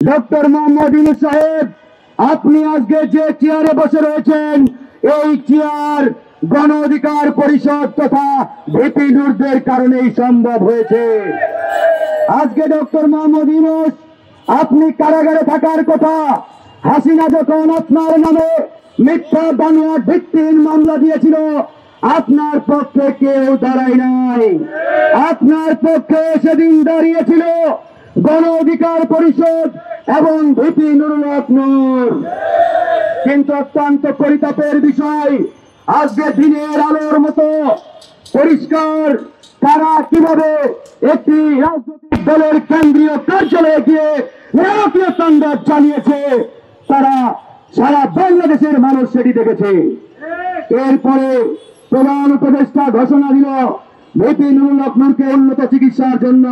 Doctor Mohammad Yunus সাহেব, আপনি আজকে যে চেয়ারে বসে রয়েছেন, এই চেয়ার গণ অধিকার পরিষদ তথা ভিপি নূরদের কারণেই সম্ভব হয়েছে। আজকে ডক্টর মোহাম্মদ ইউনূস, আপনি কারাগারে থাকার কথা, হাসিনা যখন আপনার নামে মিথ্যা বানোয়াট ভিত্তিহীন মামলা দিয়েছিল, আপনার পক্ষে কেউ দাঁড়ায় নাই। আপনার পক্ষে সেদিন দাঁড়িয়েছিল গণ অধিকার পরিষদ এবং ভিপি নুরুল হক নূর। কিন্তু অত্যন্ত পরিতাপের বিষয়, আজকে দিনের আলোর মতো পরিষ্কার তারা কিভাবে একটি রাজনৈতিক দলের কেন্দ্রীয় কার্যালয়ে গিয়ে নারকীয় তাণ্ডব চালিয়েছে, তারা সারা বাংলাদেশের মানুষ সেটি দেখেছে। এরপরে প্রধান উপদেষ্টা ঘোষণা দিল ভিপি নুরুল হক নূরকে উন্নত চিকিৎসার জন্য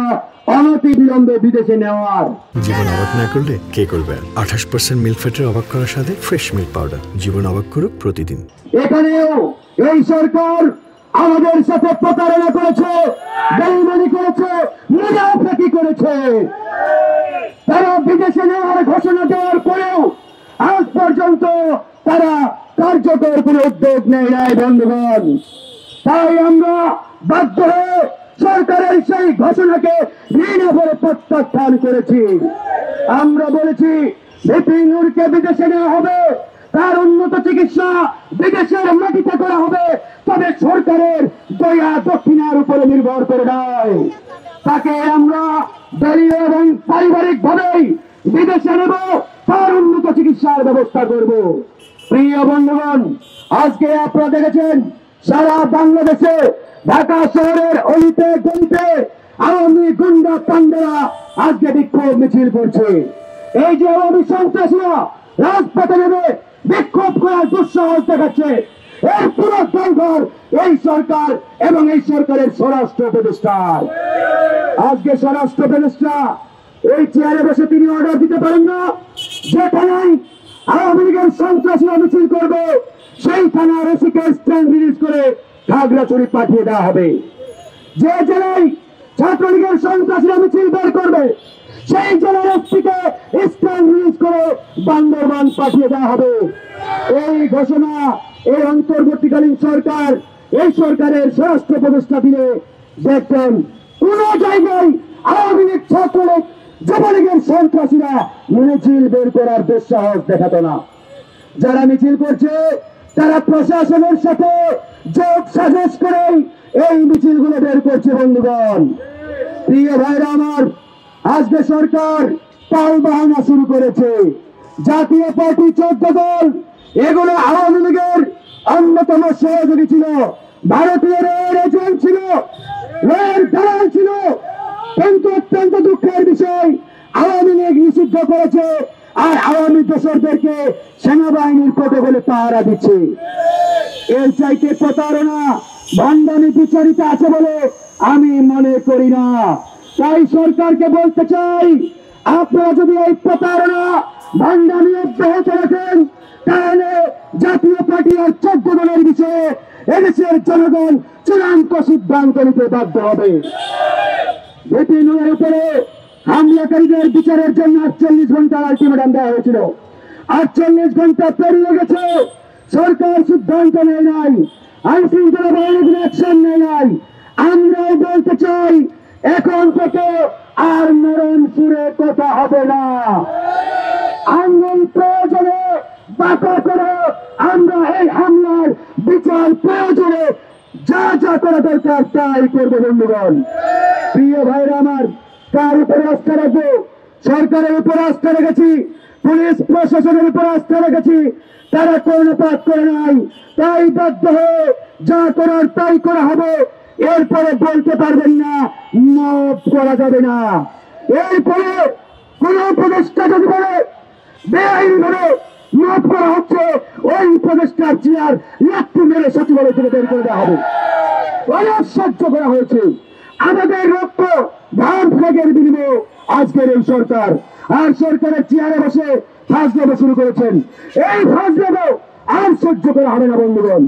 অনতি বিলম্বে বিদেশে নেওয়ার। জীবন অবাক না করলে কে করবে? 28% মিল্ক ফ্যাটের অবাক করার সাথে ফ্রেশ মিল্ক পাউডার। জীবন অবাক করুক প্রতিদিন। এখানেও এই সরকার আমাদের সাথে প্রতারণা করেছে, বেইমানি করেছে, মুনাফিকি করেছে। তারা বিদেশে নেওয়ার ঘোষণা দেওয়ার পরেও আজ পর্যন্ত তারা কার্যকর কোনো উদ্যোগ নেয় নাই বন্ধুগণ। তাই আমরা বাধ্য হয়ে সরকারের সেই ঘোষণাকে ঘৃণা করে প্রত্যাখ্যান করেছি। আমরা বলেছি ভিপি নূরকে বিদেশে নেওয়া হবে, তার উন্নত চিকিৎসা বিদেশের মাটিতে করা হবে, তবে সরকারের দয়া দক্ষিণার উপরে নির্ভর করে নয়। তাকে আমরা দলীয় এবং পারিবারিক ভাবেই বিদেশে নেব, তার উন্নত চিকিৎসার ব্যবস্থা করব। প্রিয় বন্ধুগণ, আজকে আপনারা দেখেছেন সারা বাংলাদেশে ঢাকা শহরের অলিতে গলিতে আওয়ামী গুন্ডা পান্ডারা আজকে বিক্ষোভ মিছিল করছে। এই যে আওয়ামী সন্ত্রাসীরা রাজপথে নেমে বিক্ষোভ করার দুঃসাহস দেখাচ্ছে, এর পুরো দায়ভার এই সরকার এবং এই সরকারের স্বরাষ্ট্র উপদেষ্টার। আজকে স্বরাষ্ট্র উপদেষ্টা এই চেয়ারে বসে তিনি অর্ডার দিতে পারেন না যে থানায় আওয়ামী লীগের সন্ত্রাসীরা মিছিল করবে সেই থানার এসিকে স্ট্যান্ড রিলিজ করে খাগড়াছড়ি পাঠিয়ে দেওয়া হবে। যে জেলায় ছাত্রলীগের সন্ত্রাসীরা মিছিল বের করবে সেই জেলার এসপিকে স্ট্যান্ড রিলিজ করে বান্দরবান পাঠিয়ে দেওয়া হবে। এই ঘোষণা এই অন্তর্বর্তীকালীন সরকার, এই সরকারের স্বরাষ্ট্র উপদেষ্টা দিলে দেখবেন কোন জায়গায় আওয়ামী লীগ, ছাত্রলীগ, যুবলীগের সন্ত্রাসীরা মিছিল বের করার দুঃসাহস দেখাতো না। যারা মিছিল করছে তারা প্রশাসনের সাথে যোগ সাজস করে এই মিছিলগুলো বের করছে। বন্ধুগণ, প্রিয় ভাইরা আমার, আজকে সরকার পাল বাহানা শুরু করেছে। জাতীয় পার্টি 14 দল, এগুলো আওয়ামী লীগের অন্যতম সহযোগী ছিল, ভারতীয় রেল এজেন্ট ছিল, রেল দালাল ছিল। কিন্তু অত্যন্ত দুঃখের বিষয়, আওয়ামী লীগ নিষিদ্ধ করেছে আর আওয়ামী দোসরদেরকে সেনাবাহিনীর প্রটোকলে পাহারা দিচ্ছে। এর চাইতে প্রতারণা, ভণ্ডামি বিচারিত আছে বলে আমি মনে করি না। তাই সরকারকে বলতে চাই, আপনারা যদি এই প্রতারণা, ভণ্ডামি অব্যাহত রাখেন, তাহলে জাতীয় পার্টি আর 14 দলের বিষয়ে এদেশের জনগণ চূড়ান্ত সিদ্ধান্ত নিতে বাধ্য হবে। ভিপি নূরের উপরে হামলাকারীদের বিচারের জন্য 48 ঘন্টার আলটিমেটাম দেওয়া হয়েছিল। 48 ঘন্টা পেরিয়ে গেছে, সরকার সিদ্ধান্ত নেয় নাই, আইন শৃঙ্খলা বাহিনীর অ্যাকশন নেয় নাই। আমরাও বলতে চাই, এখন থেকে আর নরম সুরে কথা হবে না। আন্দোলন প্রয়োজনে বাঁকা করে আমরা এই হামলার বিচার প্রয়োজনে যা যা করা দরকার তাই করবো। বন্ধুগণ, প্রিয় ভাইরা আমার, কার উপরে আস্থা রাখবো? সরকারের উপর আস্থা রেখেছি, পুলিশ প্রশাসনের উপর আস্থা রেখেছি, তারা কর্ণপাত করে নাই। তাই বাধ্য হয়ে যা করার তাই করা হবে। এরপরে বলতে পারবেন না মাফ করা যাবে না। এরপরে কোন উপদেষ্টা যদি বলে বেআইন ভাবে মাফ করা হচ্ছে, ওই উপদেষ্টার চেয়ার লাথি মেরে সচিবালয় থেকে বের করে দেওয়া হবে। অনেক সহ্য করা হয়েছে। আমাদের রক্ত ধান ফ্ল্যাগের বিনিময়ে আজকের এই সরকার, আর সরকারের চেয়ারে বসে ফাজলামো শুরু করেছেন। এই ফাজলামো আর সহ্য করা হবে না বন্ধুগণ।